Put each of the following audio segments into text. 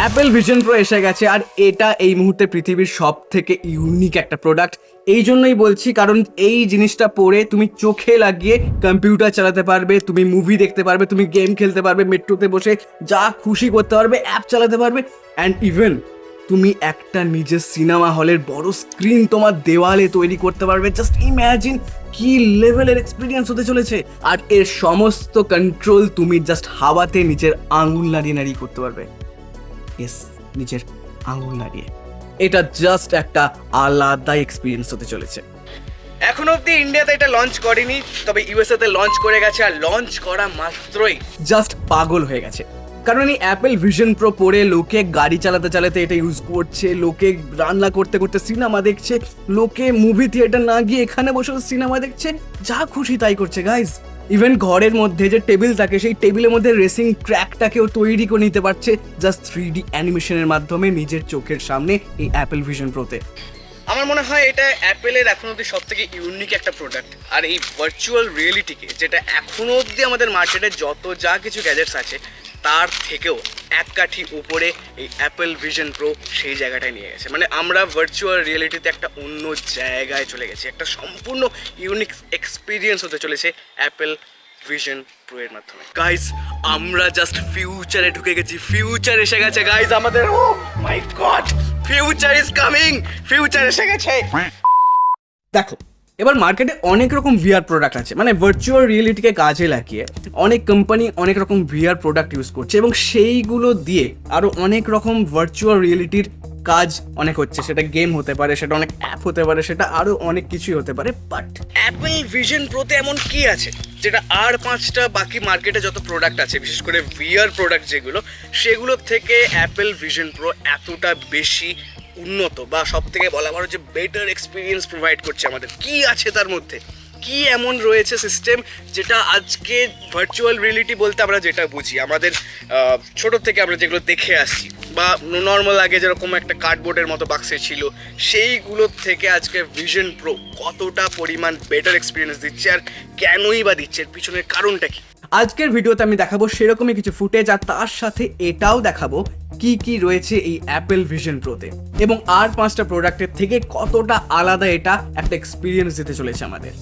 Apple vision pro এসে গেছে, আর এটা এই মুহূর্তে পৃথিবীর সব থেকে ইউনিক একটা প্রোডাক্ট। এই জন্যই বলছি, কারণ এই জিনিসটা পরে তুমি চোখে লাগিয়ে কম্পিউটার চালাতে পারবে, তুমি মুভি দেখতে পারবে, তুমি গেম খেলতে পারবে, মেট্রোতে বসে যা খুশি করতে পারবে, অ্যাপ চালাতে পারবে, অ্যান্ড ইভেন তুমি একটা নিজের সিনেমা হলের বড় স্ক্রিন তোমার দেওয়ালে তৈরি করতে পারবে। জাস্ট ইম্যাজিন কি লেভেলের এক্সপিরিয়েন্স হতে চলেছে। আর এর সমস্ত কন্ট্রোল তুমি জাস্ট হাওয়াতে নিজের আঙুল নাড়িয়ে নাড়িয়ে করতে পারবে। ইয়েস, নিজের আঙুল নাড়িয়ে। এটা জাস্ট একটা আলাদা এক্সপিরিয়েন্স হতে চলেছে। এখনো অব্দি ইন্ডিয়াতে এটা লঞ্চ করেনি, তবে ইউএসএ তে লঞ্চ করে গেছে, আর লঞ্চ করা মাত্রই জাস্ট পাগল হয়ে গেছে। কারণ এই অ্যাপেল ভিশন প্রো পরে লোকে গাড়ি চালাতে চালাতে এটা ইউজ করছে, লোকে রান্না করতে করতে সিনেমা দেখছে, লোকে মুভি থিয়েটার না গিয়ে এখানে বসে সিনেমা দেখছে, যা খুশি তাই করছে গাইজ। ইভেন ঘরের মধ্যে যে টেবিল থাকে, সেই টেবিলের মধ্যে রেসিং ট্র্যাকটাকেও তৈরি করে নিতে পারছে জাস্ট 3D অ্যানিমেশনের মাধ্যমে নিজের চোখের সামনে এই অ্যাপেল ভিশন প্রোতে। আমার মনে হয় এটা অ্যাপেলের এখন অব্দি সব থেকে ইউনিক একটা প্রোডাক্ট। আর এই ভার্চুয়াল রিয়েলিটিকে, যেটা এখনো অব্দি আমাদের মার্কেটে যত যা কিছু গ্যাজেটস আছে তার থেকেও এক কাঠি উপরে এই অ্যাপেল ভিশন প্রো সেই জায়গাটায় নিয়ে গেছে। মানে আমরা ভার্চুয়াল রিয়েলিটিতে একটা অন্য জায়গায় চলে গেছি, একটা সম্পূর্ণ ইউনিক এক্সপিরিয়েন্স হতে চলেছে অ্যাপেল ভিশন প্রো এর মাধ্যমে। গাইজ, আমরা জাস্ট ফিউচারে ঢুকে গেছি, ফিউচার এসে গেছে গাইজ আমাদের। Oh my God, future is coming, future এসে গেছে। দেখো, এবার মার্কেটে অনেক রকম ভিআর প্রোডাক্ট আছে, মানে ভার্চুয়াল রিয়েলিটিকে কাজে লাগিয়ে অনেক কোম্পানি অনেক রকম ভিআর প্রোডাক্ট ইউজ করছে, এবং সেইগুলো দিয়ে আরও অনেক রকম ভার্চুয়াল রিয়েলিটির কাজ অনেক হচ্ছে। সেটা গেম হতে পারে, সেটা অনেক অ্যাপ হতে পারে, সেটা আরও অনেক কিছুই হতে পারে। বাট অ্যাপেল ভিশন প্রোতে এমন কি আছে যেটা আর 5টা বাকি মার্কেটে যত প্রোডাক্ট আছে, বিশেষ করে ভিআর প্রোডাক্ট যেগুলো, সেগুলোর থেকে অ্যাপেল ভিশন প্রো এতটা বেশি উন্নত, বা সব থেকে বলা ভালো যে বেটার এক্সপিরিয়েন্স প্রোভাইড করছে আমাদের? কি আছে তার মধ্যে? কি এমন রয়েছে সিস্টেম যেটা আজকে ভার্চুয়াল রিয়েলিটি বলতে আমরা যেটা বুঝি, আমাদের ছোট থেকে আমরা যেগুলো দেখে আসছি, বা নর্মাল আগে যেরকম একটা কার্ডবোর্ডের মতো বাক্সে ছিল, সেইগুলোর থেকে আজকে ভিশন প্রো কতটা পরিমাণ বেটার এক্সপিরিয়েন্স দিচ্ছে, আর কেনই বা দিচ্ছে, এর পিছনের কারণটা কি? আজকের ভিডিওতে আমি দেখাবো সেরকমই কিছু ফুটেজ, আর তার সাথে এটাও দেখাবো কি কি রয়েছে এই অ্যাপেল ভিশন প্রোতে, এবং আর 5টা প্রোডাক্টের থেকে কতটা আলাদা এটা একটা এক্সপিরিয়েন্স দিতে চলেছে আমাদের।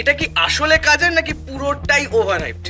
এটা কি আসলে কাজের নাকি পুরোটাই ওভারহাইপড?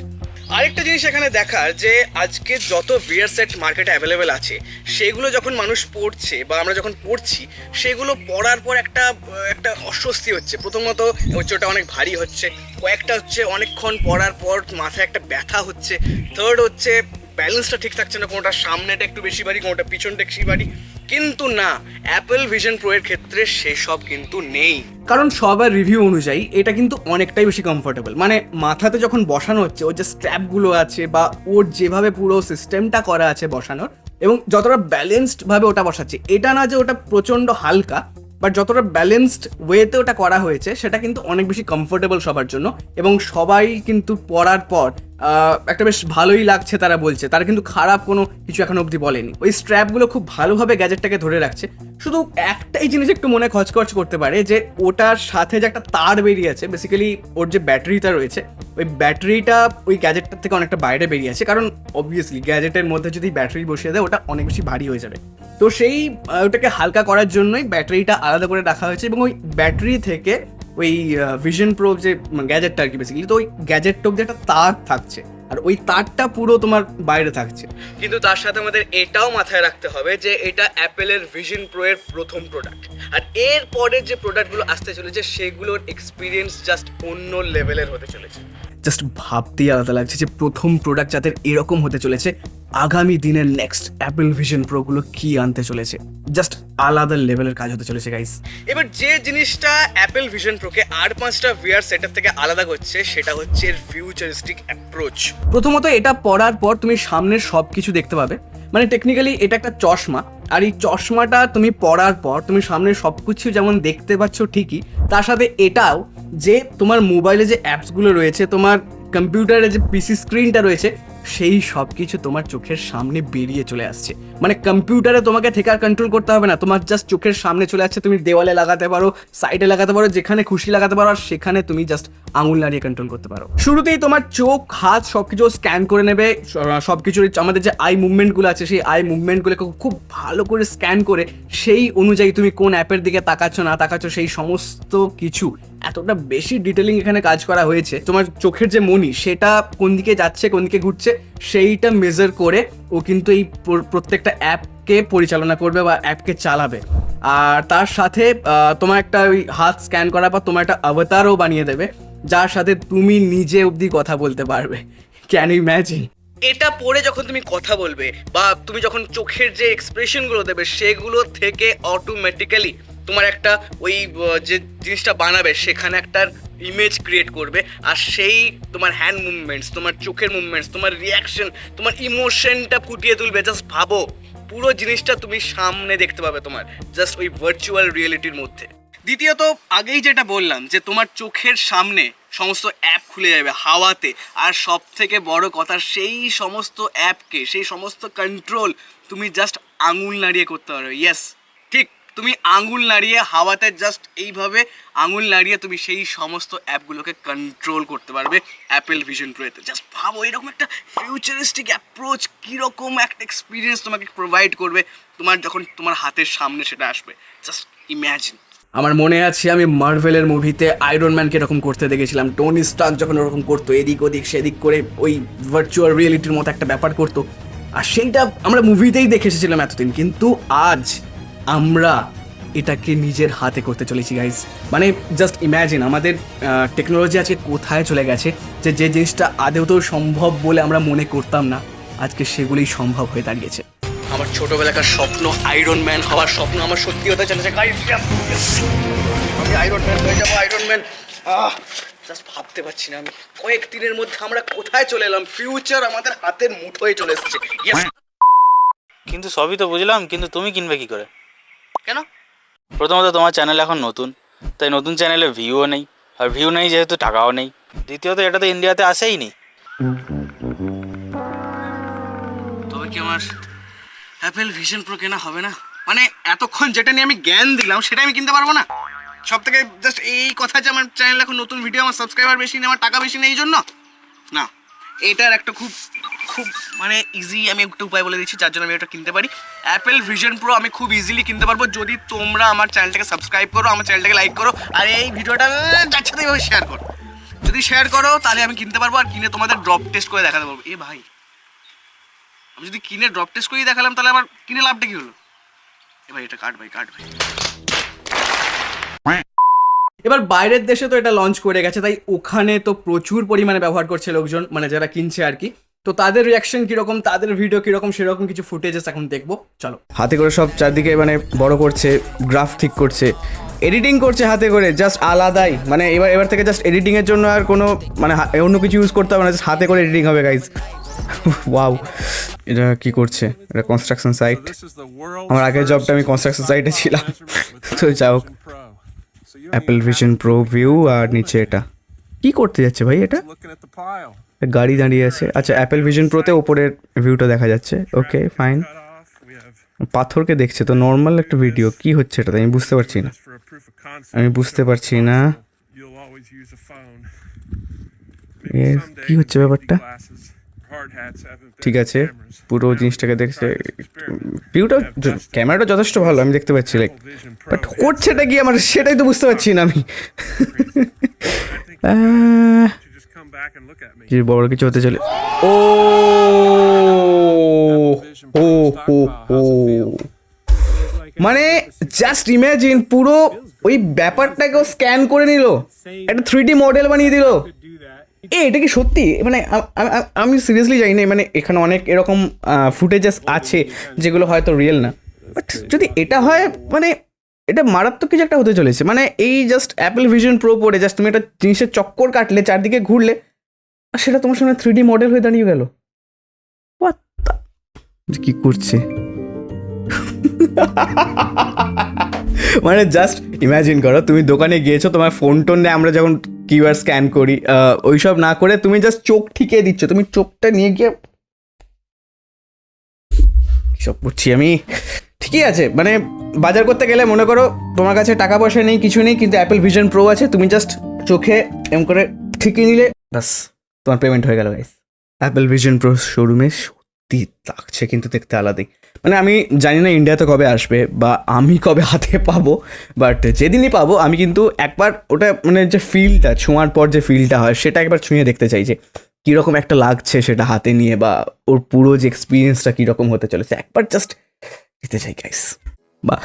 আরেকটা জিনিস এখানে দেখার, যে আজকে যত ভিআর সেট মার্কেটে অ্যাভেলেবেল আছে, সেগুলো যখন মানুষ পড়ছে বা আমরা যখন পড়ছি, সেগুলো পড়ার পর একটা অস্বস্তি হচ্ছে। প্রথমত হচ্ছে ওটা অনেক ভারী হচ্ছে, কয়েকটা হচ্ছে অনেকক্ষণ পড়ার পর মাথায় একটা ব্যথা হচ্ছে, থার্ড হচ্ছে ব্যালেন্সটা ঠিক থাকছে না, কোনোটা সামনেটা একটু বেশি ভারী, কোনোটা পিছনটা বেশি ভারী। কিন্তু না, অ্যাপেল ভিশন প্রো এর ক্ষেত্রে সেসব কিন্তু নেই, কারণ সবার রিভিউ অনুযায়ী এটা কিন্তু অনেকটাই বেশি কমফোর্টেবল। মানে মাথাতে যখন বসানো হচ্ছে, ওর যে স্ট্র্যাপগুলো আছে বা ওর যেভাবে পুরো সিস্টেমটা করা আছে বসানোর, এবং যতটা ব্যালেন্সড ভাবে ওটা বসাচ্ছে, এটা না যে ওটা প্রচণ্ড হালকা, বাট যতটা ব্যালেন্সড ওয়েতে ওটা করা হয়েছে, সেটা কিন্তু অনেক বেশি কমফোর্টেবল সবার জন্য। এবং সবাই কিন্তু পরার পর একটা বেশ ভালোই লাগছে তারা বলছে, তারা কিন্তু খারাপ কোনো কিছু এখন অবধি বলেনি। ওই স্ট্র্যাপগুলো খুব ভালোভাবে গ্যাজেটটাকে ধরে রাখছে। শুধু একটাই জিনিস একটু মনে খচখচ করতে পারে, যে ওটার সাথে যে একটা তার বেরিয়ে আছে, বেসিক্যালি ওর যে ব্যাটারিটা রয়েছে, ওই ব্যাটারিটা ওই গ্যাজেটটার থেকে অনেকটা বাইরে বেরিয়ে আছে। কারণ অবভিয়াসলি গ্যাজেটের মধ্যে যদি ব্যাটারি বসিয়ে দেয়, ওটা অনেক বেশি ভারী হয়ে যাবে। তো সেই ওটাকে হালকা করার জন্যই ব্যাটারিটা আলাদা করে রাখা হয়েছে, এবং ওই ব্যাটারি থেকে ওই ভিশন প্রো যে গ্যাজেটটা আর কি, বেসিক্যালি তো ওই গ্যাজেটটা অব্দি একটা তার থাকছে, আর ওই তারটা পুরো তোমার বাইরে থাকছে। কিন্তু তার সাথে আমাদের এটাও মাথায় রাখতে হবে যে এটা অ্যাপেলের ভিশন প্রো এর প্রথম প্রোডাক্ট, আর এর পরের যে প্রোডাক্টগুলো আসতে চলেছে সেগুলোর এক্সপিরিয়েন্স জাস্ট অন্য লেভেলের হতে চলেছে। জাস্ট ভাবতেই আলাদা লাগছে যে প্রথম প্রোডাক্ট যাদের এরকম হতে চলেছে, আগামী দিনের নেক্সট অ্যাপেল ভিশন প্রোগুলো কি আনতে চলেছে, জাস্ট আলাদা লেভেলের কাজ হতে চলেছে গাইস। এবার যে জিনিসটা অ্যাপেল ভিশন প্রোকে আর 5টা ভিআর সেটআপ থেকে আলাদা করছে, সেটা হচ্ছে এর ফিউচারিস্টিক অ্যাপ্রোচ। প্রথমত এটা পড়ার পর তুমি সামনের সব কিছু দেখতে পাবে। মানে টেকনিক্যালি এটা একটা চশমা, আর এই চশমাটা তুমি পড়ার পর তুমি সামনের সব কিছু যেমন দেখতে পাচ্ছ ঠিকই, তার সাথে এটাও যে তোমার মোবাইলে যে অ্যাপসগুলো রয়েছে, তোমার কম্পিউটারে যে পিসি স্ক্রিনটা রয়েছে, সেই সব কিছু তোমার চোখের সামনে বেরিয়ে চলে আসছে। মানে কম্পিউটারে তোমাকে থেকে আর কন্ট্রোল করতে হবে না, তোমার জাস্ট চোখের সামনে চলে আসছে। তুমি দেওয়ালে লাগাতে পারো, সাইডে লাগাতে পারো, যেখানে খুশি লাগাতে পারো, আর সেখানে তুমি জাস্ট আঙুল নাড়িয়ে কন্ট্রোল করতে পারো। শুরুতেই তোমার চোখ হাত সবকিছু স্ক্যান করে নেবে, সবকিছুর আমাদের যে আই মুভমেন্টগুলো আছে সেই আই মুভমেন্টগুলোকে খুব ভালো করে স্ক্যান করে সেই অনুযায়ী তুমি কোন অ্যাপের দিকে তাকাচ্ছ না তাকাচ্ছ সেই সমস্ত কিছু এতটা বেশি ডিটেলিং এখানে কাজ করা হয়েছে। তোমার চোখের যে মনি সেটা কোন দিকে যাচ্ছে কোন দিকে ঘুরছে সেইটা মেজার করে ও কিন্তু এই প্রত্যেকটা অ্যাপকে পরিচালনা করবে বা অ্যাপকে চালাবে। আর তার সাথে তোমার একটা ওই হাত স্ক্যান করার পর তোমার একটা অবতারও বানিয়ে দেবে যার সাথে তুমি নিজে অবধি কথা বলতে পারবে। Can you imagine? এটা পরে যখন তুমি কথা বলবে বা তুমি যখন চোখের যে এক্সপ্রেশনগুলো দেবে সেগুলো থেকে অটোমেটিক্যালি তোমার একটা ওই যে জিনিসটা বানাবে সেখানে একটা ইমেজ ক্রিয়েট করবে, আর সেই তোমার হ্যান্ড মুভমেন্টস, তোমার চোখের মুভমেন্টস, তোমার রিয়াকশন, তোমার ইমোশনটা ফুটিয়ে তুলবে। জাস্ট ভাবো, পুরো জিনিসটা তুমি সামনে দেখতে পাবে তোমার জাস্ট ওই ভার্চুয়াল রিয়েলিটির মধ্যে। দ্বিতীয়ত, আগেই যেটা বললাম যে তোমার চোখের সামনে সমস্ত অ্যাপ খুলে যাবে হাওয়াতে, আর সব থেকে বড় কথা সেই সমস্ত অ্যাপকে, সেই সমস্ত কন্ট্রোল তুমি জাস্ট আঙুল নাড়িয়ে করতে পারো। ইয়েস, ঠিক, তুমি আঙুল নাড়িয়ে হাওয়াতে জাস্ট এইভাবে আঙুল নাড়িয়ে তুমি সেই সমস্ত অ্যাপগুলোকে কন্ট্রোল করতে পারবে অ্যাপেল ভিশন প্রোতে। জাস্ট ভাবো এরকম একটা ফিউচারিস্টিক অ্যাপ্রোচ কীরকম একটা এক্সপিরিয়েন্স তোমাকে প্রোভাইড করবে তোমার যখন তোমার হাতের সামনে সেটা আসবে। Just imagine. আমার মনে আছে আমি মার্ভেলের মুভিতে আয়রন ম্যানকে এরকম করতে দেখেছিলাম। টনি স্টার্ক যখন ওরকম করতো, এদিক ওদিক সেদিক করে ওই ভার্চুয়াল রিয়েলিটির মতো একটা ব্যাপার করতো, আর সেইটা আমরা মুভিতেই দেখে এসেছিলাম এতদিন, কিন্তু আজ আমরা এটাকে নিজের হাতে করতে চলেছি গাইজ। মানে জাস্ট ইম্যাজিন আমাদের টেকনোলজি আজকে কোথায় চলে গেছে, যে যে জিনিসটা আদৌ তো সম্ভব বলে আমরা মনে করতাম না, আজকে সেগুলোই সম্ভব হয়ে দাঁড়িয়েছে। আমার ছোটবেলাকার স্বপ্ন আয়রন ম্যান হওয়ার স্বপ্ন আমার সত্যি হতে চলেছে গাইজ। আমি আয়রন ম্যান হয়ে যাবো, আয়রন ম্যান। জাস্ট ভাবতে পারছি না আমি কয়েকদিনের মধ্যে আমরা কোথায় চলে এলাম। ফিউচার আমাদের হাতের মুঠোয় চলে এসেছে। কিন্তু সবই তো বুঝলাম, কিন্তু তুমি কিনবে কি করে? কেন? প্রথমত তোমার চ্যানেল এখন নতুন, তাই নতুন চ্যানেলে ভিউও নেই, আর ভিউ নেই যেহেতু টাকাও নেই। দ্বিতীয়ত এটা তো ইন্ডিয়াতে আসেই নি। তবে কি আমার অ্যাপেল ভিশন প্রো কেনা হবে না? মানে এতক্ষণ যেটা নিয়ে আমি জ্ঞান দিলাম সেটা আমি কিনতে পারবো না? সব থেকে জাস্ট এই কথা যে আমার চ্যানেল এখন নতুন, ভিডিও, আমার সাবস্ক্রাইবার বেশি নেই, আমার টাকা বেশি নেই, এই জন্য না। এটার একটা খুব খুব মানে ইজি আমি একটা উপায় বলে দিচ্ছি যার জন্য আমি এটা কিনতে পারি। অ্যাপেল ভিশন প্রো আমি খুব ইজিলি কিনতে পারবো যদি তোমরা আমার চ্যানেলটাকে সাবস্ক্রাইব করো, আমার চ্যানেলটাকে লাইক করো, আর এই ভিডিওটা যাচ্ছে তো এইভাবে শেয়ার করো। যদি শেয়ার করো তাহলে আমি কিনতে পারবো, আর কিনে তোমাদের ড্রপ টেস্ট করে দেখাতে পারবো। এ ভাই, আমি যদি কিনে ড্রপ টেস্ট করেই দেখালাম তাহলে আমার কিনে লাভটা কি হলো? এ ভাই এটা কাট ভাই, কাট ভাই। এবার বাইরের দেশে তো এটা লঞ্চ করে গেছে, তাই ওখানে তো প্রচুর পরিমাণে ব্যবহার করছে লোকজন, মানে যারা কিনছে আর কি। তো তাদের রিয়াকশন কিরকম, তাদের ভিডিও কিরকম, সেরকম কিছু ফুটেজেস এখন দেখবো, চলো। হাতে করে সব চারদিকে মানে বড় করছে, গ্রাফ ঠিক করছে, এডিটিং করছে হাতে করে, জাস্ট আলাদাই। মানে এবার থেকে জাস্ট এডিটিংয়ের জন্য আর কোনো মানে অন্য কিছু ইউজ করতে হবে না, জাস্ট হাতে করে এডিটিং হবে গাইজ। ওয়াও, এটা কি করছে? এটা কনস্ট্রাকশন সাইট। আমার আগের জবটা আমি কনস্ট্রাকশন সাইটে ছিলাম। তো যাই হোক, অ্যাপেল ভিশন প্রো ভিউ, আর নিচে এটা কি করতে যাচ্ছে ভাই? এটা গাড়ি দাঁড়িয়ে আছে। আচ্ছা, অ্যাপেল ভিশন প্রোতে ওপরের ভিউটা দেখা যাচ্ছে। Okay fine. পাথরকে দেখছে তো, নর্মাল একটা ভিডিও। কি হচ্ছে এটা? আমি বুঝতে পারছি না, কি হচ্ছে ব্যাপারটা। ঠিক আছে, পুরো জিনিসটাকে দেখছে। ভিউটা, ক্যামেরাটা যথেষ্ট ভালো, আমি দেখতে পাচ্ছি, লাইক, বাট করছেটা কি আমার সেটাই তো বুঝতে পারছি না আমি। কি বড় কিছু হতে চলে। ও ও ও ও মানে জাস্ট ইমাজিন, পুরো ওই ব্যাপারটাকেও স্ক্যান করে নিল, একটা 3D মডেল বানিয়ে দিল। এটা কি সত্যি? মানে আমি সিরিয়াসলি জানি না, মানে এখানে অনেক এরকম ফুটেজেস আছে যেগুলো হয়তো রিয়েল না, বাট যদি এটা হয় মানে এটা মারাত্মক কিছু একটা হতে চলেছে। মানে এই জাস্ট অ্যাপেল ভিশন প্রো পরে জাস্ট তুমি একটা জিনিসের চক্কর কাটলে, চারদিকে ঘুরলে, আর সেটা তোমার সামনে 3D মডেল হয়ে দাঁড়িয়ে গেল। কি করছে? মানে জাস্ট ইমাজিন করো, তুমি দোকানে গিয়েছো, তোমার ফোন টোনে আমরা যখন কিউআর স্ক্যান করি, ওইসব না করে তুমি জাস্ট চোখ ঠিকিয়ে দিচ্ছ, তুমি চোখটা নিয়ে গিয়ে সব করছি আমি। ঠিকই আছে, মানে বাজার করতে গেলে মনে করো তোমার কাছে টাকা পয়সা নেই, কিছু নেই, কিন্তু অ্যাপেল ভিশন প্রো আছে, তুমি জাস্ট চোখে এম করে থেকে নিলে বাস তোমার পেমেন্ট হয়ে গেল গাইস। অ্যাপেল ভিশন প্রো শোরুমে সত্যি লাগছে কিন্তু দেখতে আলাদাই। মানে আমি জানি না ইন্ডিয়াতে কবে আসবে বা আমি কবে হাতে পাবো, বাট যেদিনই পাবো আমি কিন্তু একবার ওটা মানে যে ফিলটা ছোঁয়ার পর যে ফিলটা হয় সেটা একবার ছুঁয়ে দেখতে চাই যে কীরকম একটা লাগছে সেটা হাতে নিয়ে, বা ওর পুরো যে এক্সপিরিয়েন্সটা কীরকম হতে চলেছে একবার জাস্ট দিতে চাই গাইস। বা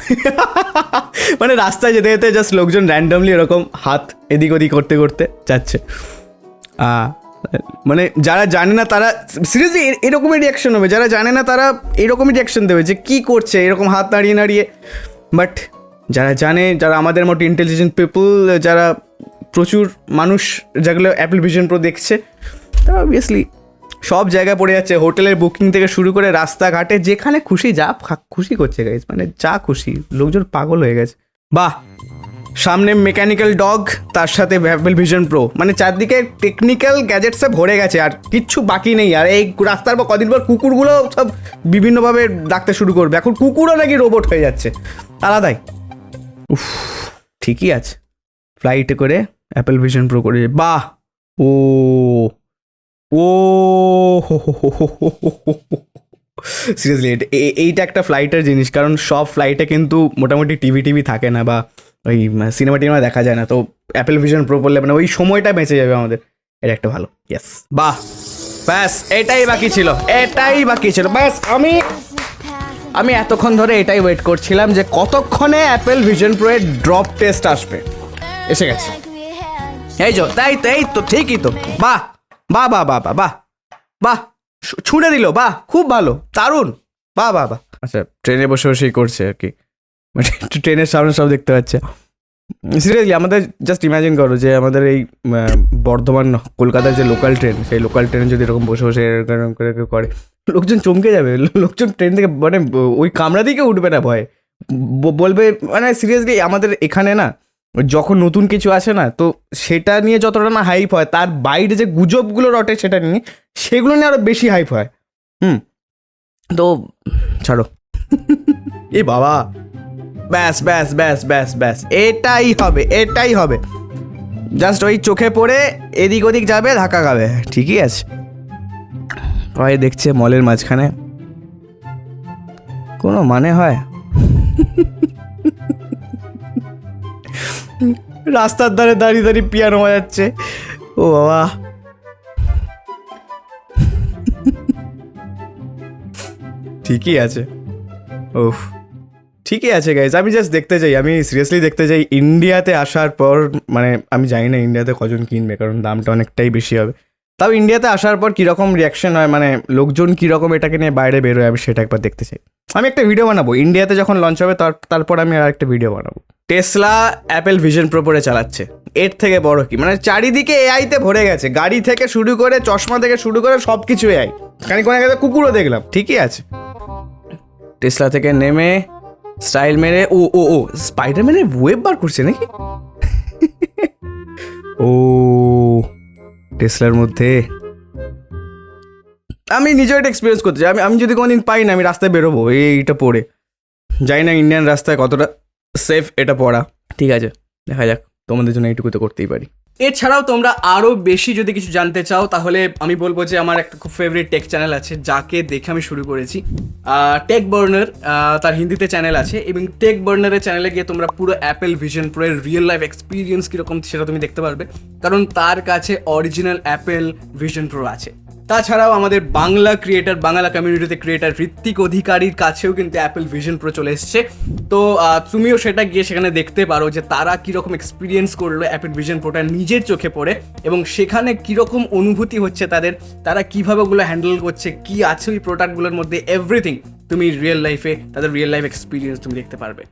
মানে রাস্তায় যেতে যেতে জাস্ট লোকজন র্যান্ডমলি এরকম হাত এদিক ওদিক করতে করতে যাচ্ছে। মানে যারা জানে না তারা সিরিয়াসলি এরকমই রিয়াকশন হবে, যারা জানে না তারা এরকমই রিয়াকশন দেবে যে কী করছে এরকম হাত নাড়িয়ে নাড়িয়ে। বাট যারা জানে, যারা আমাদের মতো ইন্টেলিজেন্ট পিপল, যারা প্রচুর মানুষ যেগুলো অ্যাপেল ভিশন প্রো দেখছে, তারা অবভিয়াসলি সব জায়গায় পড়ে যাচ্ছে, হোটেলের বুকিং থেকে শুরু করে রাস্তাঘাটে যেখানে খুশি যা খুশি করছে গাইজ, মানে যা খুশি, লোকজন পাগল হয়ে গেছে। বাহ, সামনে মেকানিক্যাল ডগ, তার সাথে অ্যাপেল ভিশন প্রো, মানে চারদিকে টেকনিক্যাল গ্যাজেটসে ভরে গেছে, আর কিচ্ছু বাকি নেই। আর এই রাস্তার পর কদিন পর কুকুরগুলো সব বিভিন্নভাবে ডাকতে শুরু করবে, এখন কুকুরও নাকি রোবট হয়ে যাচ্ছে, আলাদাই। উফ, ঠিকই আছে, ফ্লাইটে করে অ্যাপেল ভিশন প্রো করে, বাহ, ও ও সিরিয়াসলি এইটা একটা ফ্লাইটের জিনিস, কারণ সব ফ্লাইটে কিন্তু মোটামুটি টিভি থাকে না, বা ওই সিনেমা টিনেমা দেখা যায় না, তো অ্যাপেল ভিশন প্রো পড়লে মানে ওই সময়টা বেঁচে যাবে আমাদের, এটা একটা ভালো। ইয়েস, বাহ, ব্যাস এটাই বাকি ছিল, ব্যাস। আমি এতক্ষণ ধরে এটাই ওয়েট করছিলাম যে কতক্ষণে অ্যাপেল ভিশন প্রো এর ড্রপ টেস্ট আসবে, এসে গেছে। এই যো, তাই তো ঠিকই তো, বাহ বাহ বাহ বাহ বাহ বাহ বাহ, ছুঁড়ে দিল, বাহ, খুব ভালো, দারুণ, বাহ বাহ বাহ। আচ্ছা, ট্রেনে বসে বসেই করছে আর কি, মানে ট্রেনের সামনে সব দেখতে পাচ্ছে। সিরিয়াসলি আমাদের জাস্ট ইমাজিন করো যে আমাদের এই বর্ধমান কলকাতার যে লোকাল ট্রেন, সেই লোকাল ট্রেনে যদি এরকম বসে বসে এরকম করে, লোকজন চমকে যাবে, লোকজন ট্রেন থেকে মানে ওই কামরা দিকে উঠবে না ভয়ে, বলবে, মানে সিরিয়াসলি আমাদের এখানে না যখন নতুন কিছু আসে না, তো সেটা নিয়ে যতটা না হাইপ হয়, তার বাইরে যে গুজবগুলো রটে সেটা নিয়ে, সেগুলো নিয়ে আরো বেশি হাইপ হয়। তো ছাড়ো। এ বাবা, ব্যাস ব্যাস ব্যাস ব্যাস ব্যাস, এটাই হবে, জাস্ট ওই চোখে পড়ে এদিক ওদিক যাবে, ধাক্কা খাবে, ঠিকই আছে। ভাই দেখছে মলের মাঝখানে, কোনো মানে হয়? রাস্তার ধারে দাঁড়িয়ে দাঁড়িয়ে পিয়ানো বাজাচ্ছে, ও বাবা, ঠিকই আছে, ওফ, ঠিকই আছে গাইজ। আমি জাস্ট দেখতে চাই, আমি সিরিয়াসলি দেখতে চাই ইন্ডিয়াতে আসার পর, মানে আমি জানি না ইন্ডিয়াতে কজন কিনবে, কারণ দামটা অনেকটাই বেশি হবে, তাও ইন্ডিয়াতে আসার পর কীরকম রিয়াকশন হয়, মানে লোকজন কীরকম এটাকে নিয়ে বাইরে বেরোয়, আমি সেটা একবার দেখতে চাই। আমি একটা ভিডিও বানাবো ইন্ডিয়াতে যখন লঞ্চ হবে, তারপর আমি আর একটা ভিডিও বানাবো। টেসলা অ্যাপেল ভিশন প্রো পরে চালাচ্ছে, এর থেকে বড় কি, মানে চারিদিকে এআইতে ভরে গেছে, গাড়ি থেকে শুরু করে চশমা থেকে শুরু করে সব কিছু এআই, খানিকক্ষণ আগে কুকুরও দেখলাম, ঠিকই আছে। টেসলা থেকে নেমে স্টাইল মেরে ও স্পাইডারম্যানের ওয়েব বার করছে নাকি? ও টেসলার মধ্যে আমি নিজেও এটা এক্সপিরিয়েন্স করতে চাই। আমি যদি কোনোদিন পাই না, আমি রাস্তায় বেরোবো এইটা পরে, যাই না ইন্ডিয়ান রাস্তায় কতটা সেফ এটা পড়া, ঠিক আছে, দেখা যাক, তোমাদের জন্য এইটুকু তো করতেই পারি। এছাড়াও তোমরা আরও বেশি যদি কিছু জানতে চাও, তাহলে আমি বলবো যে আমার একটা খুব ফেভারিট টেক চ্যানেল আছে, যাকে দেখে আমি শুরু করেছি, টেক বার্নার, তার হিন্দিতে চ্যানেল আছে, এবং টেক বার্নারের চ্যানেলে গিয়ে তোমরা পুরো অ্যাপেল ভিশন প্রো এর রিয়েল লাইফ এক্সপিরিয়েন্স কীরকম সেটা তুমি দেখতে পারবে, কারণ তার কাছে অরিজিনাল অ্যাপেল ভিশন প্রো আছে। তাছাড়াও আমাদের বাংলা কমিউনিটিতে ক্রিয়েটার ঋত্বিক অধিকারীর কাছেও কিন্তু অ্যাপেল ভিশন প্রো চলে এসছে, তো তুমিও সেটা গিয়ে সেখানে দেখতে পারো যে তারা কীরকম এক্সপিরিয়েন্স করলো অ্যাপেল ভিশন প্রোটা নিজের চোখে পড়ে, এবং সেখানে কীরকম অনুভূতি হচ্ছে তাদের, তারা কীভাবে ওগুলো হ্যান্ডেল করছে, কী আছে ওই প্রোডাক্টগুলোর মধ্যে, এভরিথিং তুমি রিয়েল লাইফে তাদের রিয়েল লাইফ এক্সপিরিয়েন্স তুমি দেখতে পারবে।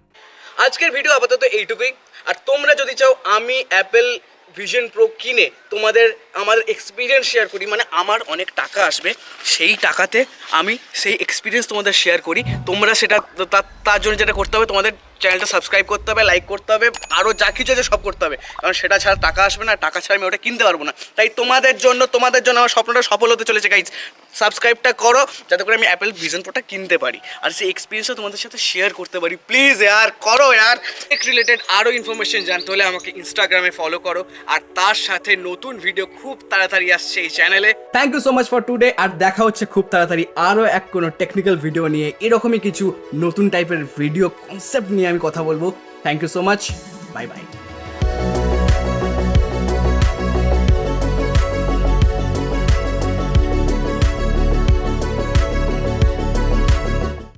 আজকের ভিডিও আপাতত এইটুকুই, আর তোমরা যদি চাও আমি অ্যাপেল ভিশন প্রো কিনে আমাদের এক্সপিরিয়েন্স শেয়ার করি, মানে আমার অনেক টাকা আসবে, সেই টাকাতে আমি সেই এক্সপিরিয়েন্স তোমাদের শেয়ার করি, তোমরা সেটা তার জন্য যেটা করতে হবে, তোমাদের চ্যানেলটা সাবস্ক্রাইব করতে হবে, লাইক করতে হবে, আরও যা কিছু আছে সব করতে হবে, কারণ সেটা ছাড়া টাকা আসবে না, টাকা ছাড়া আমি ওটা কিনতে পারবো না। তাই তোমাদের জন্য আমার স্বপ্নটা সফল হতে চলেছে গাইজ। সাবস্ক্রাইবটা করো যাতে করে আমি অ্যাপেল ভিশন প্রোটা কিনতে পারি আর সেই এক্সপিরিয়েন্সও তোমাদের সাথে শেয়ার করতে পারি। প্লিজ ইয়ার করো ইয়ার। টেক রিলেটেড আরও ইনফরমেশন জানতে হলে আমাকে ইনস্টাগ্রামে ফলো করো, আর তার সাথে নতুন ভিডিও খুব তাড়াতাড়ি আসছে এই চ্যানেলে। Thank you so much for today, আর দেখা হচ্ছে খুব তাড়াতাড়ি আরও কোনো টেকনিক্যাল ভিডিও নিয়ে। এরকমই কিছু নতুন টাইপের ভিডিও কনসেপ্ট নিয়ে আমি কথা বলবো। Thank you so much, bye by.